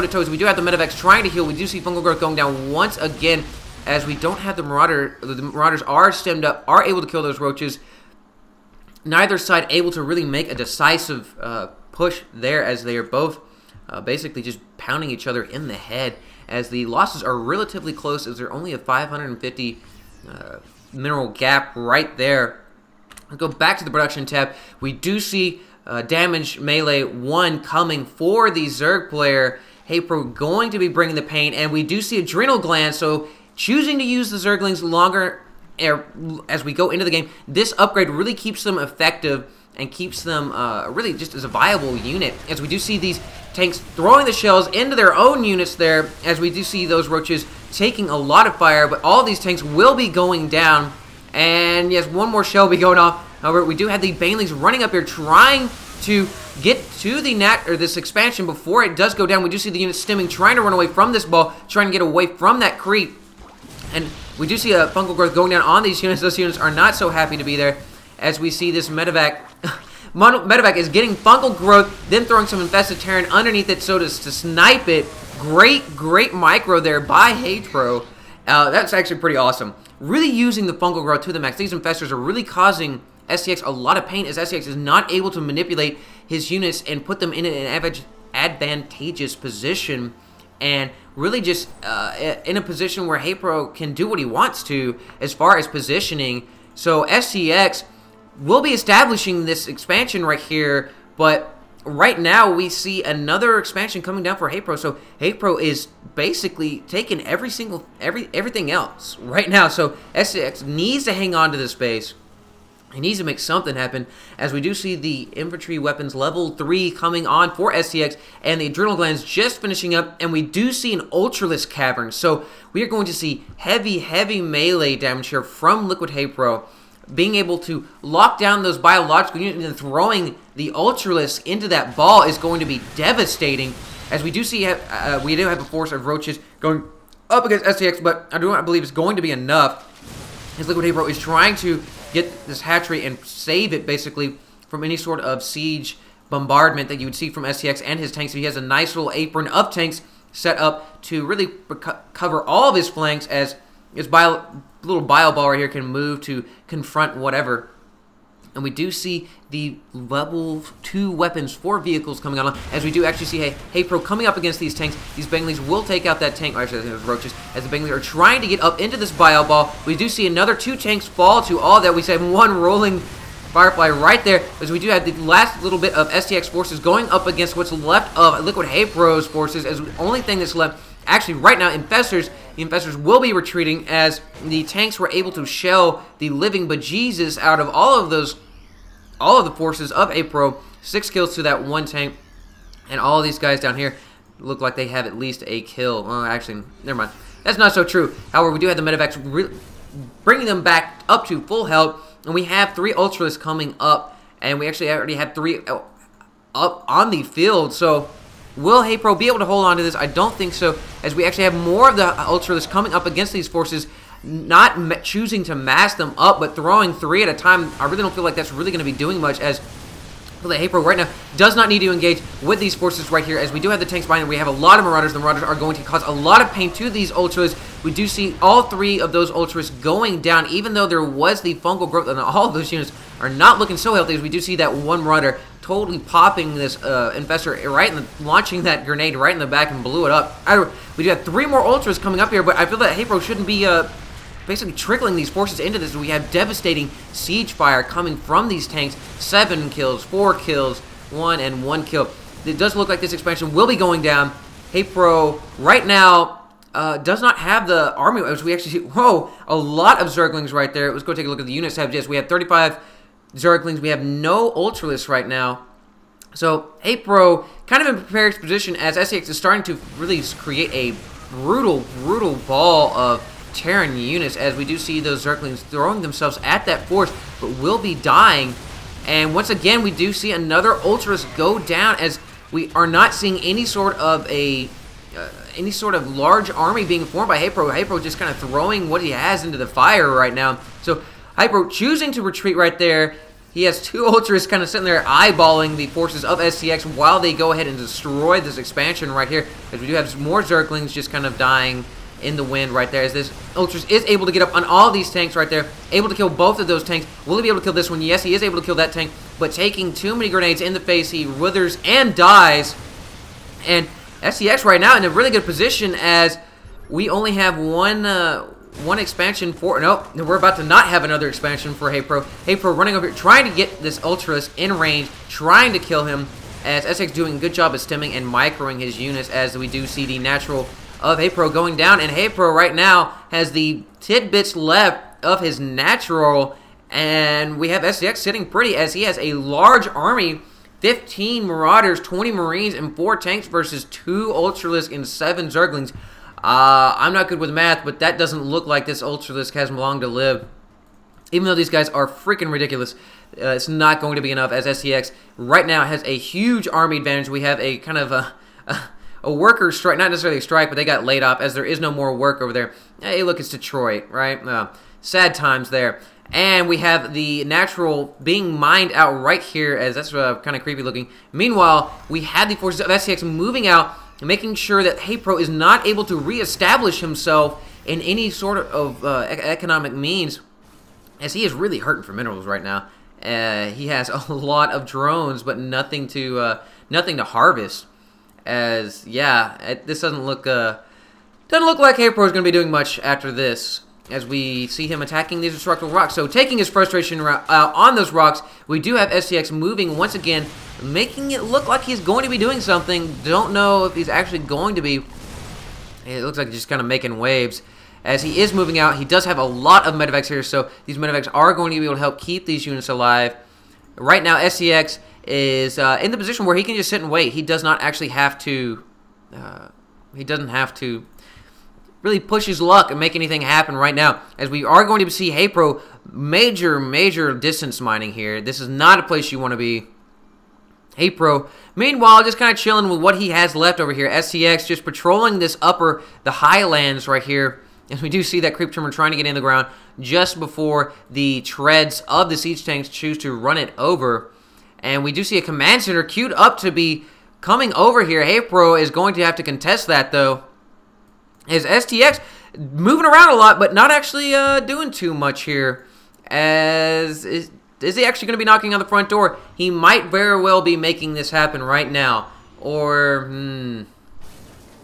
toe-to-toes. We do have the Medivacs trying to heal. We do see fungal growth going down once again, as we don't have the Marauder. The Marauders are stemmed up, are able to kill those roaches. Neither side able to really make a decisive push there, as they are both basically just pounding each other in the head, as the losses are relatively close, as they're only a 550 mineral gap right there. I'll go back to the production tab. We do see damage melee 1 coming for the Zerg player. Haypro going to be bringing the pain, and we do see adrenal glands, so choosing to use the Zerglings longer as we go into the game. This upgrade really keeps them effective and keeps them really just as a viable unit, as we do see these tanks throwing the shells into their own units there, as we do see those roaches taking a lot of fire, but all these tanks will be going down. And yes, one more shell will be going off. However, we do have the Banelings running up here trying to get to the this expansion before it does go down. We do see the unit stimming, trying to run away from this ball, trying to get away from that creep. And we do see a fungal growth going down on these units. Those units are not so happy to be there, as we see this Medivac. Medivac is getting fungal growth, then throwing some infested Terran underneath it so to snipe it. Great micro there by Haypro. That's actually pretty awesome. Really using the fungal growth to the max. These infestors are really causing STX a lot of pain, as STX is not able to manipulate his units and put them in an advantageous position, and really just in a position where Haypro can do what he wants to as far as positioning. So STX will be establishing this expansion right here, but right now we see another expansion coming down for Haypro. So Haypro is basically taking everything else right now. So STX needs to hang on to this base. He needs to make something happen, as we do see the infantry weapons level 3 coming on for STX, and the adrenal glands just finishing up, and we do see an Ultralisk cavern. So we are going to see heavy melee damage here from LiquidHaypro, being able to lock down those biological units, and throwing the Ultralisk into that ball is going to be devastating, as we do see we do have a force of roaches going up against STX, but I do not believe it's going to be enough, as LiquidHaypro is trying to get this hatchery and save it basically from any sort of siege bombardment that you would see from STX and his tanks. So he has a nice little apron of tanks set up to really cover all of his flanks, as his little bio ball right here can move to confront whatever. And we do see the level 2 weapons for vehicles coming on, as we do actually see Haypro coming up against these tanks. These Banelings will take out that tank. Actually, I think it was roaches, as the Banelings are trying to get up into this bio ball. We do see another 2 tanks fall to all that. We see 1 rolling Firefly right there, as we do have the last little bit of STX forces going up against what's left of LiquidHaypro's forces, as the only thing that's left actually right now, infestors. The infestors will be retreating, as the tanks were able to shell the living bejesus out of all of the forces of Haypro. 6 kills to that 1 tank, and all of these guys down here look like they have at least a kill. Well, actually, never mind. That's not so true. However, we do have the Medivacs bringing them back up to full health, and we have 3 Ultralisks coming up, and we actually already have 3 up on the field. So will Haypro be able to hold on to this? I don't think so, as we actually have more of the Ultralisks coming up against these forces, not choosing to mass them up, but throwing 3 at a time. I really don't feel like that's really going to be doing much, as Haypro right now does not need to engage with these forces right here, as we do have the tanks behind them. We have a lot of Marauders. The Marauders are going to cause a lot of pain to these Ultras. We do see all 3 of those Ultras going down, even though there was the fungal growth, and all of those units are not looking so healthy, as we do see that 1 Marauder totally popping this infestor right in the, launching that grenade right in the back and blew it up. We do have 3 more Ultras coming up here, but I feel that Haypro shouldn't be basically trickling these forces into this. We have devastating siege fire coming from these tanks. 7 kills, 4 kills, 1 and 1 kill. It does look like this expansion will be going down. Haypro right now does not have the army, as we actually see, whoa, a lot of Zerglings right there. Let's go take a look at the units tab. Yes, we have 35 Zerglings. We have no Ultralists right now. So Haypro kind of in prepared position, as STX is starting to really create a brutal ball of Terran units, as we do see those Zerglings throwing themselves at that force, but will be dying. And once again, we do see another Ultras go down, as we are not seeing any sort of large army being formed by Haypro. Haypro just kind of throwing what he has into the fire right now. So Haypro choosing to retreat right there, He has two Ultras kind of sitting there eyeballing the forces of STX while they go ahead and destroy this expansion right here. As we do have more Zerglings just kind of dying in the wind right there. As this Ultras is able to get up on all these tanks right there. Able to kill both of those tanks. Will he be able to kill this one? Yes, he is able to kill that tank. But taking too many grenades in the face, he withers and dies. And STX right now in a really good position as we only have one expansion for... Nope, we're about to not have another expansion for Haypro. Haypro running over here, trying to get this Ultras in range, trying to kill him, as STX doing a good job of stemming and microing his units, as we do see the natural of Haypro going down. And Haypro right now has the tidbits left of his natural, and we have STX sitting pretty as he has a large army, 15 Marauders, 20 Marines, and 4 tanks versus 2 Ultralisk and 7 Zerglings. I'm not good with math, but that doesn't look like this Ultralisk has long to live. Even though these guys are freaking ridiculous, it's not going to be enough, as STX right now has a huge army advantage. We have a kind of a worker strike, not necessarily a strike, but they got laid off as there is no more work over there. Hey, look, it's Detroit, right? Sad times there. And we have the natural being mined out right here, as that's kind of creepy looking. Meanwhile, we have the forces of STX moving out, making sure that Haypro is not able to reestablish himself in any sort of economic means, as he is really hurting for minerals right now. He has a lot of drones, but nothing to harvest. As yeah, this doesn't look like Haypro is going to be doing much after this, as we see him attacking these destructible rocks. So taking his frustration on those rocks, we do have STX moving once again, making it look like he's going to be doing something. Don't know if he's actually going to be. It looks like he's just kind of making waves. As he is moving out, he does have a lot of medevacs here, so these medevacs are going to be able to help keep these units alive. Right now, STX is in the position where he can just sit and wait. He does not actually have to. He doesn't have to really push his luck and make anything happen right now, as we are going to see Haypro major distance mining here. This is not a place you want to be. Haypro, meanwhile, just kind of chilling with what he has left over here. STX just patrolling the highlands right here. And we do see that creep trimmer trying to get in the ground just before the treads of the siege tanks choose to run it over. And we do see a command center queued up to be coming over here. Haypro is going to have to contest that, though. As STX moving around a lot, but not actually doing too much here. As is he actually going to be knocking on the front door? He might very well be making this happen right now. Or,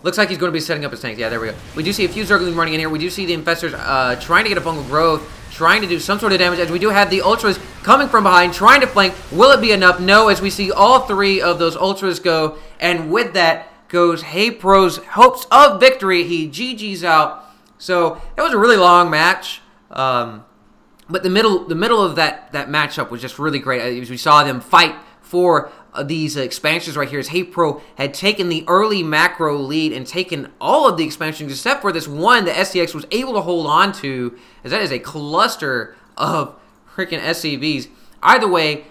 looks like he's going to be setting up his tanks. Yeah, there we go. We do see a few Zerglings running in here. We do see the Infestors trying to get a fungal growth, trying to do some sort of damage, as we do have the Ultras coming from behind, trying to flank. Will it be enough? No, as we see all 3 of those Ultras go. And with that goes Haypro's hopes of victory. He GG's out. So it was a really long match. But the middle of that matchup was just really great. As we saw them fight for these expansions right here, as Haypro had taken the early macro lead and taken all of the expansions except for this one that STX was able to hold on to, as that is a cluster of freaking SCVs. Either way,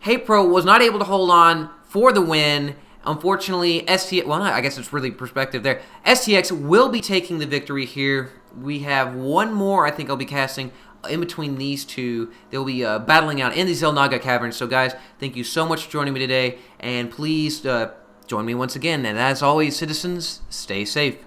Haypro was not able to hold on for the win. Unfortunately, STX, well, I guess it's really perspective there. STX will be taking the victory here. We have one more, I think I'll be casting in between these two. They'll be battling out in the Xel'Naga Caverns. So, guys, thank you so much for joining me today. And please join me once again. And as always, citizens, stay safe.